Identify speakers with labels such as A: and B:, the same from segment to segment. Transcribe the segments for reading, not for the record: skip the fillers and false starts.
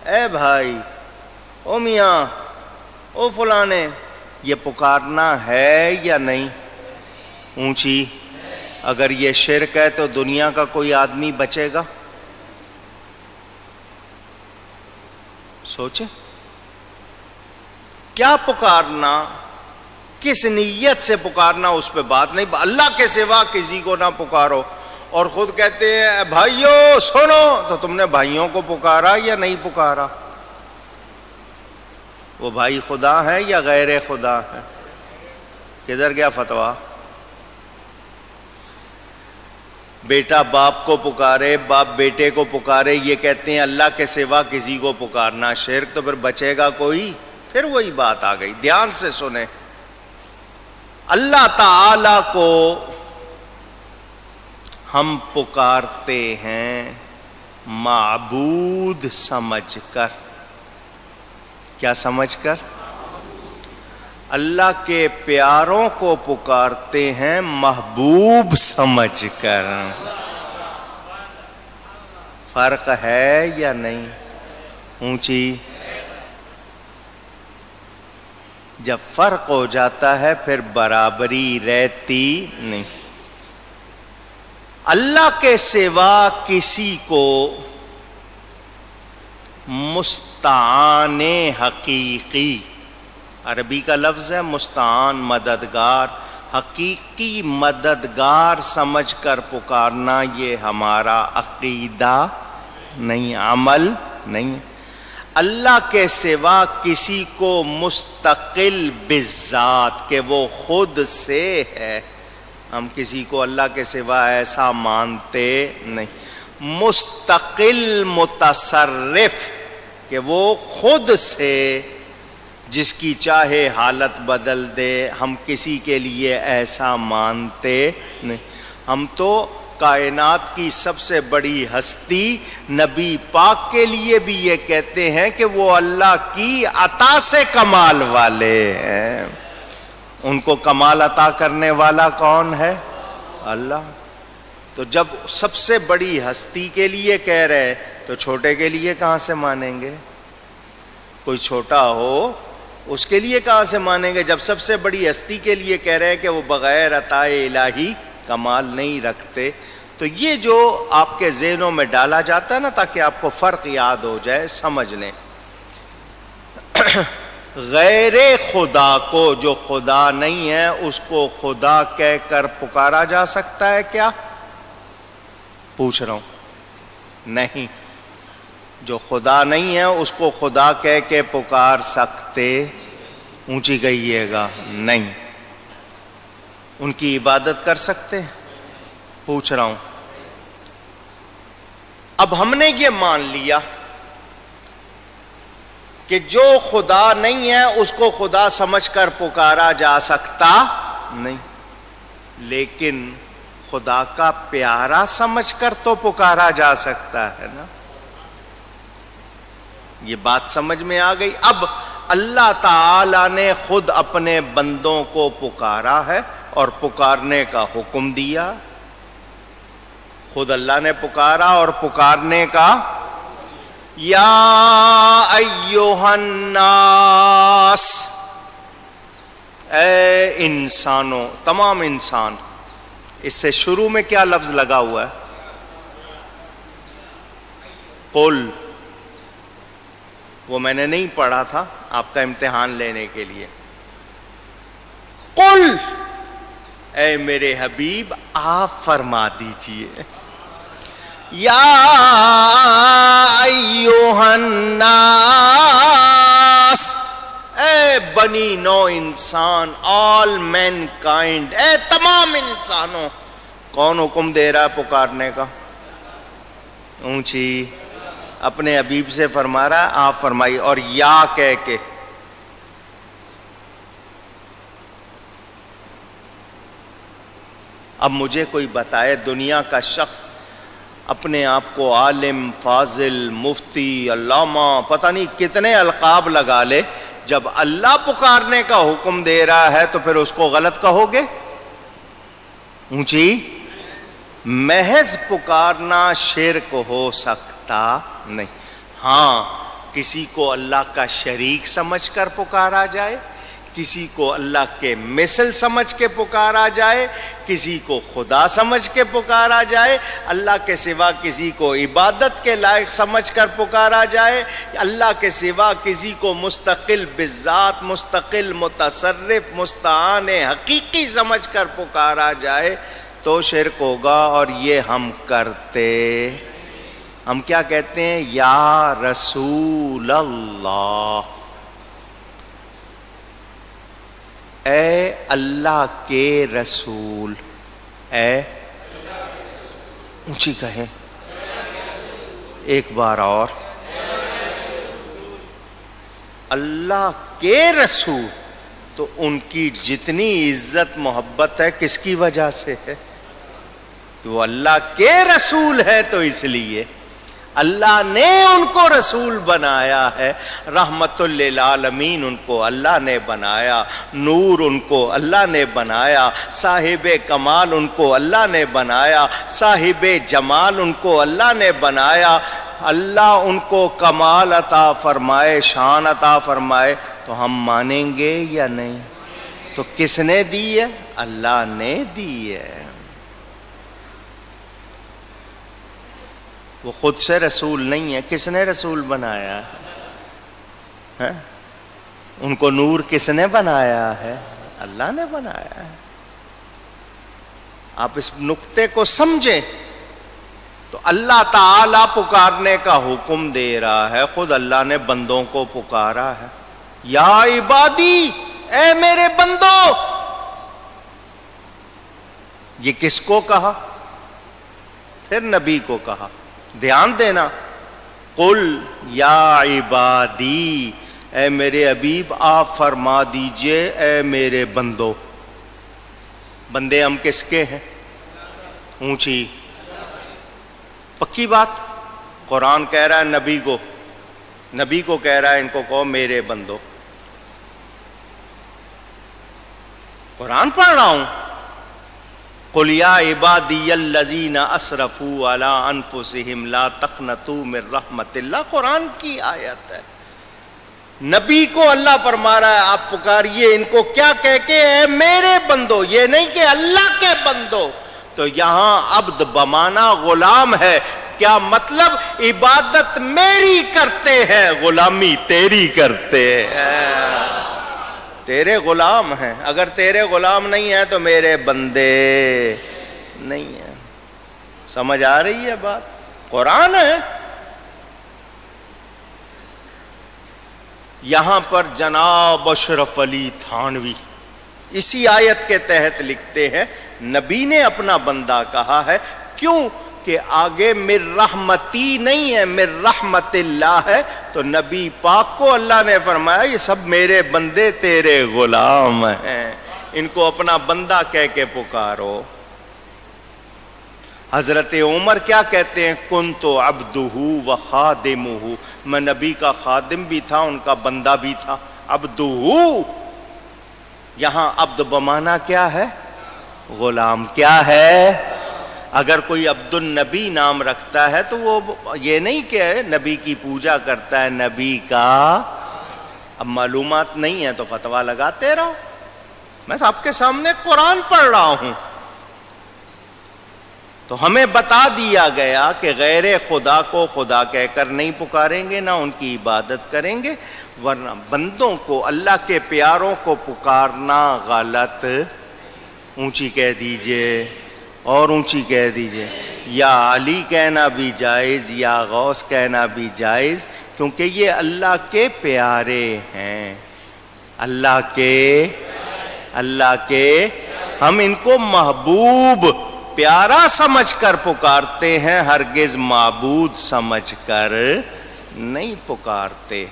A: اے بھائی، او میاں، او فلانے، یہ پکارنا ہے یا نہیں؟ اونچی، اگر یہ شرک ہے تو دنیا کا کوئی آدمی بچے گا؟ سوچیں، کیا پکارنا، کس نیت سے پکارنا، اس پہ بات نہیں. اللہ کے سوا کسی کو نہ پکارو. اور خود کہتے ہیں بھائیو سنو، تو تم نے بھائیوں کو پکارا یا نہیں پکارا؟ وہ بھائی خدا ہے یا غیر خدا ہے؟ کدھر گیا فتویٰ؟ بیٹا باپ کو پکارے، باپ بیٹے کو پکارے، یہ کہتے ہیں اللہ کے سوا کسی کو پکارنا شرک. تو پھر بچے گا کوئی؟ پھر وہی بات آ گئی. دھیان سے سنیں، اللہ تعالی کو ہم پکارتے ہیں معبود سمجھ کر. کیا سمجھ کر؟ اللہ کے پیاروں کو پکارتے ہیں محبوب سمجھ کر. فرق ہے یا نہیں؟ اونچی. جب فرق ہو جاتا ہے پھر برابری رہتی نہیں. اللہ کے سوا کسی کو مستعان حقیقی، عربی کا لفظ ہے مستعان، مددگار، حقیقی مددگار سمجھ کر پکارنا، یہ ہمارا عقیدہ نہیں، عمل نہیں. اللہ کے سوا کسی کو مستقل بالذات، کہ وہ خود سے ہے، ہم کسی کو اللہ کے سوا ایسا مانتے نہیں. مستقل متصرف، کہ وہ خود سے جس کی چاہے حالت بدل دے، ہم کسی کے لیے ایسا مانتے نہیں. ہم تو کائنات کی سب سے بڑی ہستی نبی پاک کے لیے بھی یہ کہتے ہیں کہ وہ اللہ کی عطا سے کمال والے ہیں. ان کو کمال عطا کرنے والا کون ہے؟ اللہ. تو جب سب سے بڑی ہستی کے لیے کہہ رہے تو چھوٹے کے لیے کہاں سے مانیں گے؟ کوئی چھوٹا ہو اس کے لیے کہاں سے مانیں گے؟ جب سب سے بڑی ہستی کے لیے کہہ رہے کہ وہ بغیر عطا الہی کمال نہیں رکھتے. تو یہ جو آپ کے ذہنوں میں ڈالا جاتا ہے نا، تاکہ آپ کو فرق یاد ہو جائے، سمجھ لیں. غیر خدا کو، جو خدا نہیں ہے، اس کو خدا کہہ کر پکارا جا سکتا ہے کیا؟ پوچھ رہا ہوں. نہیں. جو خدا نہیں ہے اس کو خدا کہہ کے پکار سکتے؟ اونچی کہیے گا. نہیں. ان کی عبادت کر سکتے؟ پوچھ رہا ہوں. اب ہم نے یہ مان لیا کہ جو خدا نہیں ہے اس کو خدا سمجھ کر پکارا جا سکتا نہیں، لیکن خدا کا پیارا سمجھ کر تو پکارا جا سکتا ہے نا. یہ بات سمجھ میں آ گئی. اب اللہ تعالی نے خود اپنے بندوں کو پکارا ہے اور پکارنے کا حکم دیا. خود اللہ نے پکارا اور پکارنے کا، یا ایھا الناس، اے انسانوں، تمام انسان. اس سے شروع میں کیا لفظ لگا ہوا ہے؟ قل. وہ میں نے نہیں پڑھا تھا آپ کا امتحان لینے کے لیے. قل، اے میرے حبیب آپ فرما دیجئے. یا ایھا الناس، اے بنی نو انسان، آل مین کائنڈ، اے تمام انسانوں. کون حکم دے رہا ہے پکارنے کا؟ اونچی. اپنے حبیب سے فرما رہا ہے آپ فرمائیے، اور یا کہہ کے. اب مجھے کوئی بتائے دنیا کا شخص اپنے آپ کو عالم، فاضل، مفتی، علامہ، پتہ نہیں کتنے القاب لگا لے، جب اللہ پکارنے کا حکم دے رہا ہے تو پھر اس کو غلط کہو گے؟ اونچی. محض پکارنا شرک ہو سکتا نہیں. ہاں، کسی کو اللہ کا شریک سمجھ کر پکارا جائے، کسی کو اللہ کے مثل سمجھ کے پکارا جائے، کسی کو خدا سمجھ کے پکارا جائے، اللہ کے سوا کسی کو عبادت کے لائق سمجھ کر پکارا جائے، اللہ کے سوا کسی کو مستقل بالذات، مستقل متصرف، مستعان حقیقی سمجھ کر پکارا جائے تو شرک ہوگا۔ اور یہ ہم کرتے، ہم کیا کہتے ہیں؟ یا رسول اللہ، اے اللہ کے رسول، اے اونچی کہیں ایک بار اور، اللہ کے رسول۔ تو ان کی جتنی عزت محبت ہے کس کی وجہ سے ہے؟ کہ وہ اللہ کے رسول ہے، تو اس لیے اللہ نے ان کو رسول بنایا ہے، رحمت للعالمین ان کو اللہ نے بنایا، نور ان کو اللہ نے بنایا، صاحب کمال ان کو اللہ نے بنایا، صاحب جمال ان کو اللہ نے بنایا۔ اللہ ان کو کمال عطا فرمائے، شان عطا فرمائے تو ہم مانیں گے یا نہیں؟ تو کس نے دی ہے؟ اللہ نے دی ہے۔ وہ خود سے رسول نہیں ہے، کس نے رسول بنایا ہے؟ ان کو نور کس نے بنایا ہے؟ اللہ نے بنایا ہے۔ آپ اس نقطے کو سمجھیں تو اللہ تعالی پکارنے کا حکم دے رہا ہے، خود اللہ نے بندوں کو پکارا ہے، یا عبادی، اے میرے بندو۔ یہ کس کو کہا؟ پھر نبی کو کہا۔ دھیان دینا، قل یا عبادی، اے میرے حبیب آپ فرما دیجئے اے میرے بندو۔ بندے ہم کس کے ہیں؟ اونچی پکی بات۔ قرآن کہہ رہا ہے نبی کو کہہ رہا ہے ان کو کہو میرے بندو۔ قرآن پڑھ رہا ہوں، قل یا عبادی الذین اسرفوا علی انفسہم لا تقنطوا من رحمت اللہ، قرآن کی آیت ہے۔ نبی کو اللہ فرما رہا ہے آپ پکاریے ان کو کیا کہہ کے؟ اے میرے بندو، یہ نہیں کہ اللہ کے بندو۔ تو یہاں عبد بمانا غلام ہے، کیا مطلب؟ عبادت میری کرتے ہیں، غلامی تیری کرتے ہیں، تیرے غلام ہیں۔ اگر تیرے غلام نہیں ہیں تو میرے بندے نہیں ہیں۔ سمجھ آ رہی ہے بات؟ قرآن ہے۔ یہاں پر جناب اشرف علی تھانوی اسی آیت کے تحت لکھتے ہیں نبی نے اپنا بندہ کہا ہے، کیوں کہ آگے مر رحمتی نہیں ہے، مر رحمت اللہ ہے، تو نبی پاک کو اللہ نے فرمایا یہ سب میرے بندے تیرے غلام ہیں، ان کو اپنا بندہ کہہ کے پکارو۔ حضرت عمر کیا کہتے ہیں؟ کنت عبدہ و خادمہ، میں نبی کا خادم بھی تھا ان کا بندہ بھی تھا۔ عبدہ، یہاں عبد بمانا کیا ہے؟ غلام۔ کیا ہے؟ اگر کوئی عبد النبی نام رکھتا ہے تو وہ یہ نہیں کہ نبی کی پوجا کرتا ہے، نبی کا اب معلومات نہیں ہے تو فتویٰ لگاتے رہو۔ میں آپ کے سامنے قرآن پڑھ رہا ہوں، تو ہمیں بتا دیا گیا کہ غیر خدا کو خدا کہہ کر نہیں پکاریں گے، نہ ان کی عبادت کریں گے، ورنہ بندوں کو، اللہ کے پیاروں کو پکارنا غلط۔ اونچی کہہ دیجئے اور اونچی کہہ دیجئے، یا علی کہنا بھی جائز، یا غوث کہنا بھی جائز، کیونکہ یہ اللہ کے پیارے ہیں، اللہ کے ہم ان کو محبوب پیارا سمجھ کر پکارتے ہیں، ہرگز معبود سمجھ کر نہیں پکارتے۔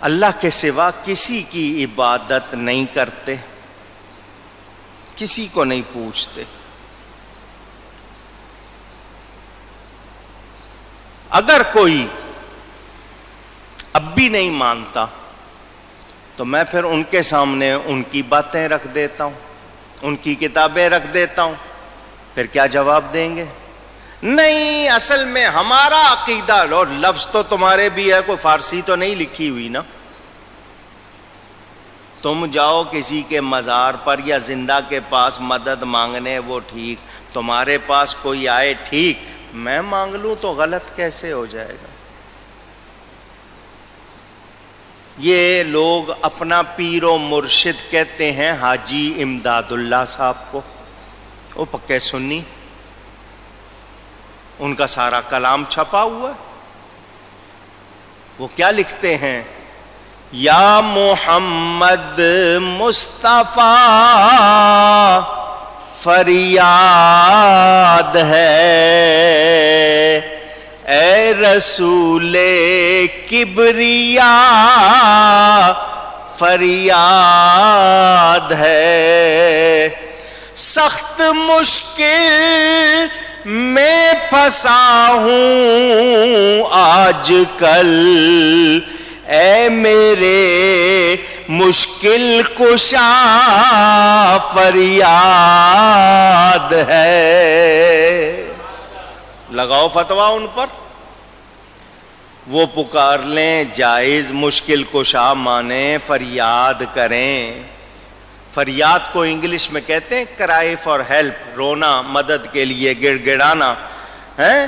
A: اللہ کے سوا کسی کی عبادت نہیں کرتے، کسی کو نہیں پوچھتے۔ اگر کوئی اب بھی نہیں مانتا تو میں پھر ان کے سامنے ان کی باتیں رکھ دیتا ہوں، ان کی کتابیں رکھ دیتا ہوں، پھر کیا جواب دیں گے؟ نہیں، اصل میں ہمارا عقیدہ، اور لفظ تو تمہارے بھی ہے، کوئی فارسی تو نہیں لکھی ہوئی نا. تم جاؤ کسی کے مزار پر یا زندہ کے پاس مدد مانگنے، وہ ٹھیک. تمہارے پاس کوئی آئے ٹھیک، میں مانگ لوں تو غلط کیسے ہو جائے گا؟ یہ لوگ اپنا پیر و مرشد کہتے ہیں حاجی امداد اللہ صاحب کو، وہ پکے سنی، ان کا سارا کلام چھپا ہوا ہے. وہ کیا لکھتے ہیں؟ یا محمد مصطفیٰ فریاد ہے، اے رسول کبریا فریاد ہے. سخت مشکل میں پھنسا ہوں آج کل، اے میرے مشکل کشا فریاد ہے. لگاؤ فتویٰ ان پر، وہ پکار لیں، جائز مشکل کشا مانیں، فریاد کریں. فریاد کو انگلش میں کہتے ہیں کرائے فار ہیلپ، رونا مدد کے لیے، گڑ گڑانا ہے.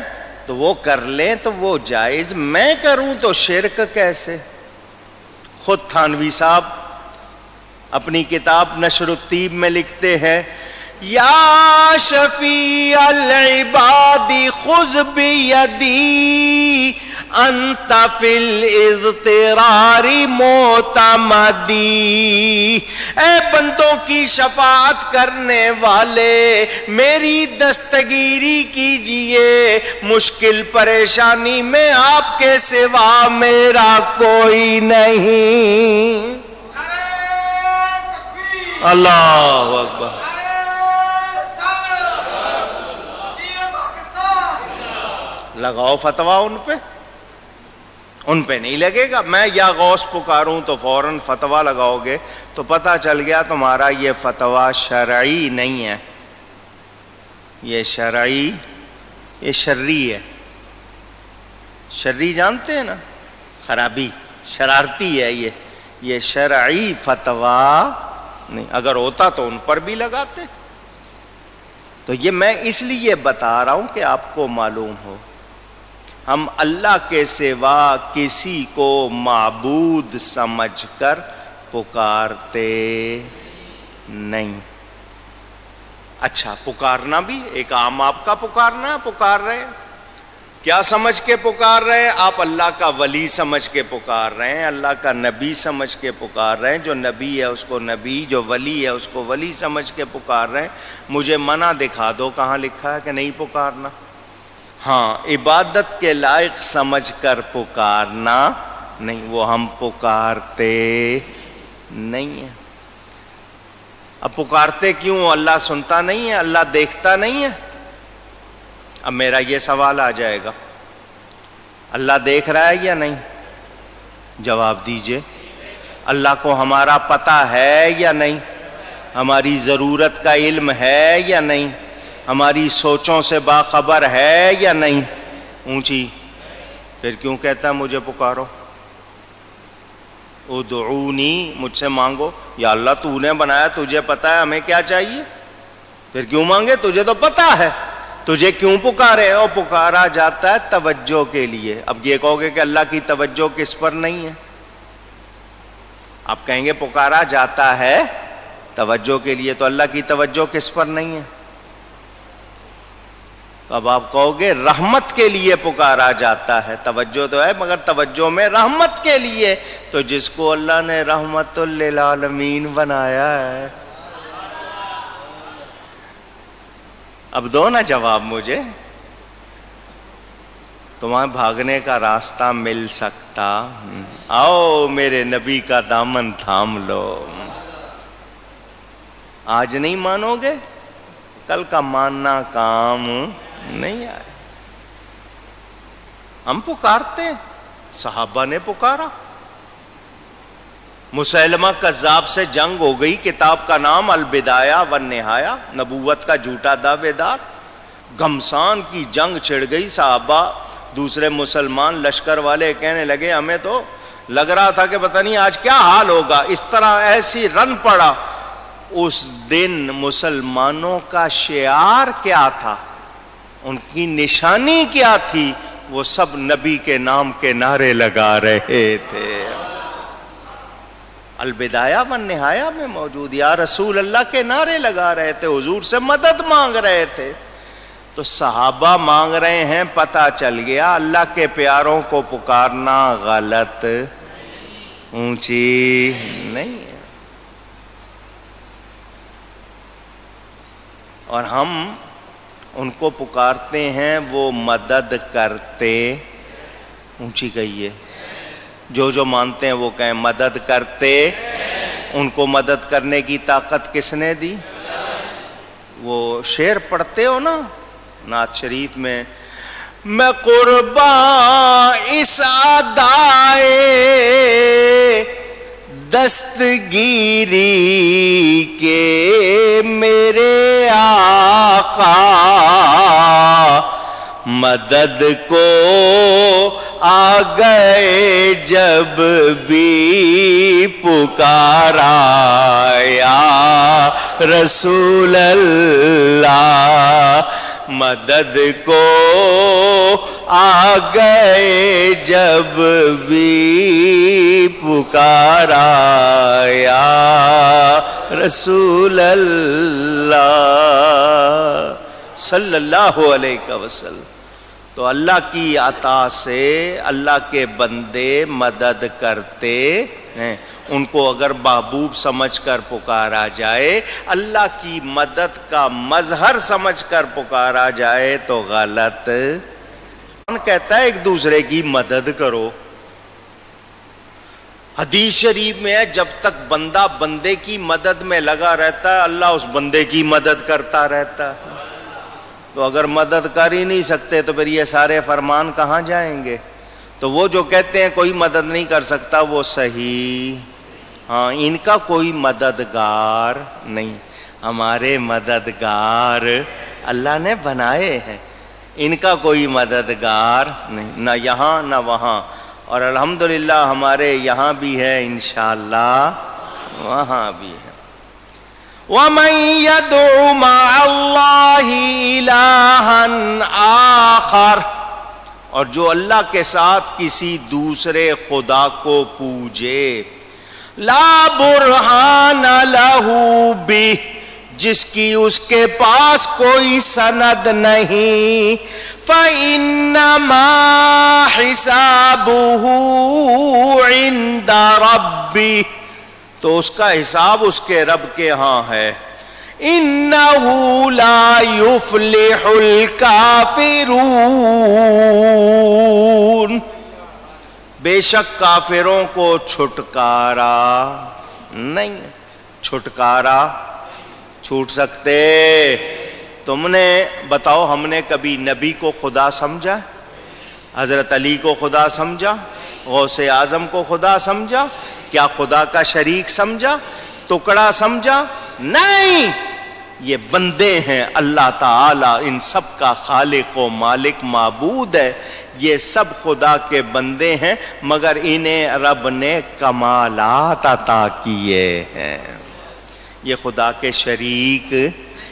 A: تو وہ کر لیں تو وہ جائز، میں کروں تو شرک کیسے؟ خود تھانوی صاحب اپنی کتاب نشر الطیب میں لکھتے ہیں، یا شفیع العباد خذ بیدی انت فی الاضطرار معتمدی. اے بندوں کی شفاعت کرنے والے، میری دستگیری کیجئے، مشکل پریشانی میں آپ کے سوا میرا کوئی نہیں. اللہ اکبر. لگاؤ فتویٰ ان پہ، ان پہ نہیں لگے گا. میں یا غوث پکاروں تو فوراً فتویٰ لگاؤ گے تو پتہ چل گیا تمہارا یہ فتویٰ شرعی نہیں ہے، یہ شرعی، یہ شرعی ہے. شرعی جانتے ہیں نا، خرابی، شرارتی ہے یہ شرعی فتویٰ نہیں. اگر ہوتا تو ان پر بھی لگاتے. تو یہ میں اس لیے بتا رہا ہوں کہ آپ کو معلوم ہو، ہم اللہ کے سوا کسی کو معبود سمجھ کر پکارتے نہیں. اچھا، پکارنا بھی ایک عام آپ کا پکارنا، پکار رہے ہیں کیا سمجھ کے پکار رہے ہیں آپ؟ اللہ کا ولی سمجھ کے پکار رہے ہیں، اللہ کا نبی سمجھ کے پکار رہے ہیں. جو نبی ہے اس کو نبی، جو ولی ہے اس کو ولی سمجھ کے پکار رہے ہیں. مجھے منع دکھا دو کہاں لکھا ہے کہ نہیں پکارنا. ہاں، عبادت کے لائق سمجھ کر پکارنا نہیں، وہ ہم پکارتے نہیں ہیں. اب پکارتے کیوں؟ اللہ سنتا نہیں ہے، اللہ دیکھتا نہیں ہے. اب میرا یہ سوال آ جائے گا، اللہ دیکھ رہا ہے یا نہیں؟ جواب دیجئے. اللہ کو ہمارا پتہ ہے یا نہیں؟ ہماری ضرورت کا علم ہے یا نہیں؟ ہماری سوچوں سے باخبر ہے یا نہیں؟ اونچی. پھر کیوں کہتا ہے مجھے پکارو؟ ادعونی، مجھ سے مانگو. یا اللہ تو نے بنایا، تجھے پتہ ہے ہمیں کیا چاہیے، پھر کیوں مانگے؟ تجھے تو پتہ ہے، تجھے کیوں پکارے؟ اور پکارا جاتا ہے توجہ کے لیے. اب یہ کہو گے کہ اللہ کی توجہ کس پر نہیں ہے؟ آپ کہیں گے پکارا جاتا ہے توجہ کے لیے، تو اللہ کی توجہ کس پر نہیں ہے؟ تو اب آپ کہو گے رحمت کے لیے پکارا جاتا ہے. توجہ تو ہے مگر توجہ میں رحمت کے لیے. تو جس کو اللہ نے رحمت للعالمین بنایا ہے، اب دو نا جواب مجھے. تمہیں بھاگنے کا راستہ مل سکتا، آؤ میرے نبی کا دامن تھام لو. آج نہیں مانو گے، کل کا ماننا کام نہیں آئے. ہم پکارتے ہیں، صحابہ نے پکارا. مسیلمہ کذاب سے جنگ ہو گئی، کتاب کا نام البدایہ والنہایہ، نبوت کا جھوٹا دعوے دار. گھمسان کی جنگ چھڑ گئی. صحابہ دوسرے مسلمان لشکر والے کہنے لگے ہمیں تو لگ رہا تھا کہ پتہ نہیں آج کیا حال ہوگا, اس طرح ایسی رن پڑا. اس دن مسلمانوں کا شعار کیا تھا, ان کی نشانی کیا تھی؟ وہ سب نبی کے نام کے نعرے لگا رہے تھے. البدایہ والنہایہ میں موجود یا رسول اللہ کے نعرے لگا رہے تھے, حضور سے مدد مانگ رہے تھے. تو صحابہ مانگ رہے ہیں, پتہ چل گیا اللہ کے پیاروں کو پکارنا غلط اونچی نہیں ہے. اور ہم ان کو پکارتے ہیں, وہ مدد کرتے اونچی کہیے. جو مانتے ہیں وہ کہیں مدد کرتے. ان کو مدد کرنے کی طاقت کس نے دی؟ وہ شعر پڑھتے ہو نا نعت شریف میں, میں قرباں اس ادائے دستگیری کے میرے آقا, مدد کو آ گئے جب بھی پکارا یا رسول اللہ, مدد کو آ گئے جب بھی پکارا یا رسول اللہ صلی اللہ علیہ وسلم. تو اللہ کی عطا سے اللہ کے بندے مدد کرتے ہیں. ان کو اگر محبوب سمجھ کر پکارا جائے, اللہ کی مدد کا مظہر سمجھ کر پکارا جائے تو غلط. کون کہتا ہے ایک دوسرے کی مدد کرو؟ حدیث شریف میں ہے جب تک بندہ بندے کی مدد میں لگا رہتا ہے اللہ اس بندے کی مدد کرتا رہتا ہے. تو اگر مدد کر ہی نہیں سکتے تو پھر یہ سارے فرمان کہاں جائیں گے؟ تو وہ جو کہتے ہیں کوئی مدد نہیں کر سکتا وہ صحیح, ہاں ان کا کوئی مددگار نہیں. ہمارے مددگار اللہ نے بنائے ہیں, ان کا کوئی مددگار نہیں, نہ یہاں نہ وہاں. اور الحمدللہ ہمارے یہاں بھی ہے, انشاءاللہ وہاں بھی ہے. وَمَن يَدْعُ مَعَ اللَّهِ إِلَٰهًا آخَرَ, اور جو اللہ کے ساتھ کسی دوسرے خدا کو پوجے, لا برہان لہ بہ, جس کی اس کے پاس کوئی سند نہیں, فَإِنَّمَا حِسَابُهُ عِندَ رَبِّهِ, تو اس کا حساب اس کے رب کے ہاں ہے. اِنَّهُ لَا يُفْلِحُ الْكَافِرُونَ, بے شک کافروں کو چھٹکارا نہیں. چھٹکارا چھوٹ سکتے؟ تم نے بتاؤ, ہم نے کبھی نبی کو خدا سمجھا؟ حضرت علی کو خدا سمجھا؟ غوث اعظم کو خدا سمجھا؟ کیا خدا کا شریک سمجھا؟ ٹکڑا سمجھا؟ نہیں, یہ بندے ہیں. اللہ تعالی ان سب کا خالق و مالک معبود ہے. یہ سب خدا کے بندے ہیں, مگر انہیں رب نے کمالات عطا کیے ہیں. یہ خدا کے شریک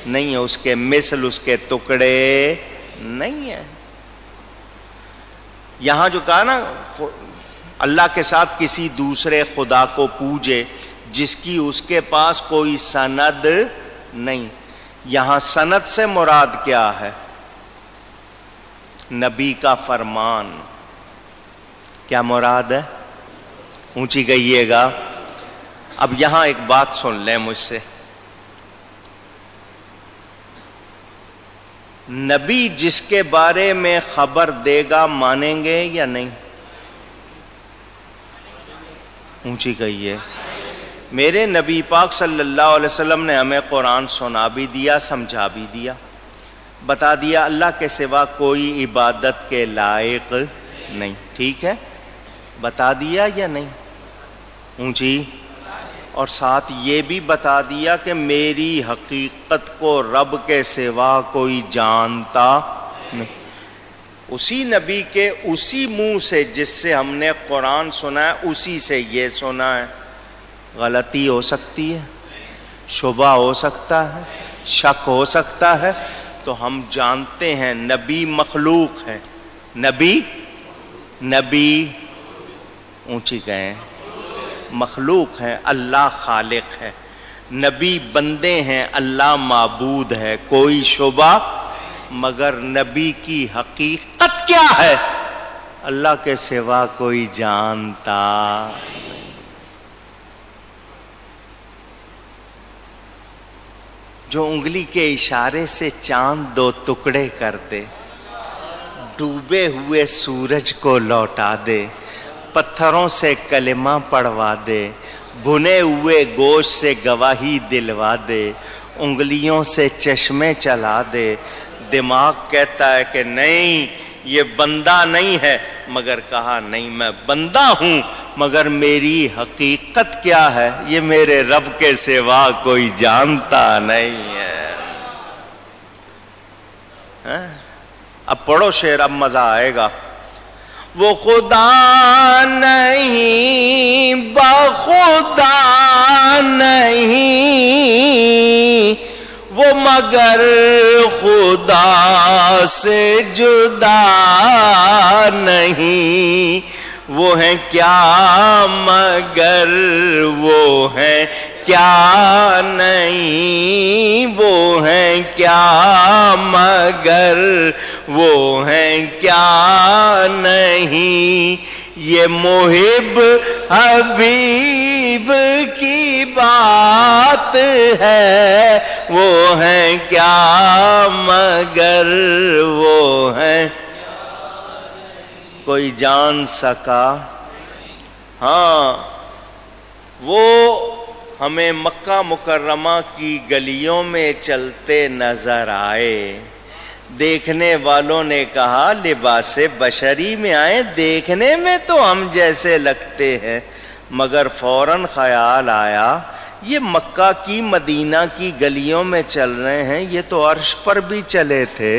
A: نہیں ہے, اس کے مثل, اس کے ٹکڑے نہیں ہیں. یہاں جو کہا نا اللہ کے ساتھ کسی دوسرے خدا کو پوجے جس کی اس کے پاس کوئی سند نہیں, یہاں سند سے مراد کیا ہے؟ نبی کا فرمان. کیا مراد ہے؟ اونچی کہیے گا. اب یہاں ایک بات سن لیں مجھ سے, نبی جس کے بارے میں خبر دے گا مانیں گے یا نہیں؟ اونچی کہیے. میرے نبی پاک صلی اللہ علیہ وسلم نے ہمیں قرآن سنا بھی دیا, سمجھا بھی دیا, بتا دیا اللہ کے سوا کوئی عبادت کے لائق نہیں. ٹھیک ہے, بتا دیا یا نہیں؟ اونچی. اور ساتھ یہ بھی بتا دیا کہ میری حقیقت کو رب کے سوا کوئی جانتا نہیں۔ اسی نبی کے اسی منہ سے جس سے ہم نے قرآن سنا ہے اسی سے یہ سنا ہے۔ غلطی ہو سکتی ہے، شبہ ہو سکتا ہے، شک ہو سکتا ہے، تو ہم جانتے ہیں نبی مخلوق ہے، نبی اونچی کہیں مخلوق ہے، اللہ خالق ہے، نبی بندے ہیں، اللہ معبود ہے، کوئی شبہ، مگر نبی کی حقیقت کیا ہے اللہ کے سوا کوئی جانتا نہیں۔ جو انگلی کے اشارے سے چاند دو ٹکڑے کر دے، ڈوبے ہوئے سورج کو لوٹا دے، پتھروں سے کلمہ پڑھوا دے، بھنے ہوئے گوشت سے گواہی دلوا دے، انگلیوں سے چشمے چلا دے، دماغ کہتا ہے کہ نہیں یہ بندہ نہیں ہے، مگر کہا نہیں میں بندہ ہوں، مگر میری حقیقت کیا ہے یہ میرے رب کے سوا کوئی جانتا نہیں ہے۔ اب پڑھو شعر، اب مزہ آئے گا۔ وہ خدا نہیں بخدا نہیں، وہ مگر خدا سے جدا نہیں، وہ ہیں کیا مگر وہ ہیں کیا نہیں، وہ ہیں کیا مگر وہ ہیں کیا نہیں، یہ محب حبیب کی بات ہے، وہ ہیں کیا مگر وہ ہیں کوئی جان سکا۔ ہاں وہ ہمیں مکہ مکرمہ کی گلیوں میں چلتے نظر آئے، دیکھنے والوں نے کہا لباس بشری میں آئے، دیکھنے میں تو ہم جیسے لگتے ہیں، مگر فوراً خیال آیا یہ مکہ کی مدینہ کی گلیوں میں چل رہے ہیں، یہ تو عرش پر بھی چلے تھے۔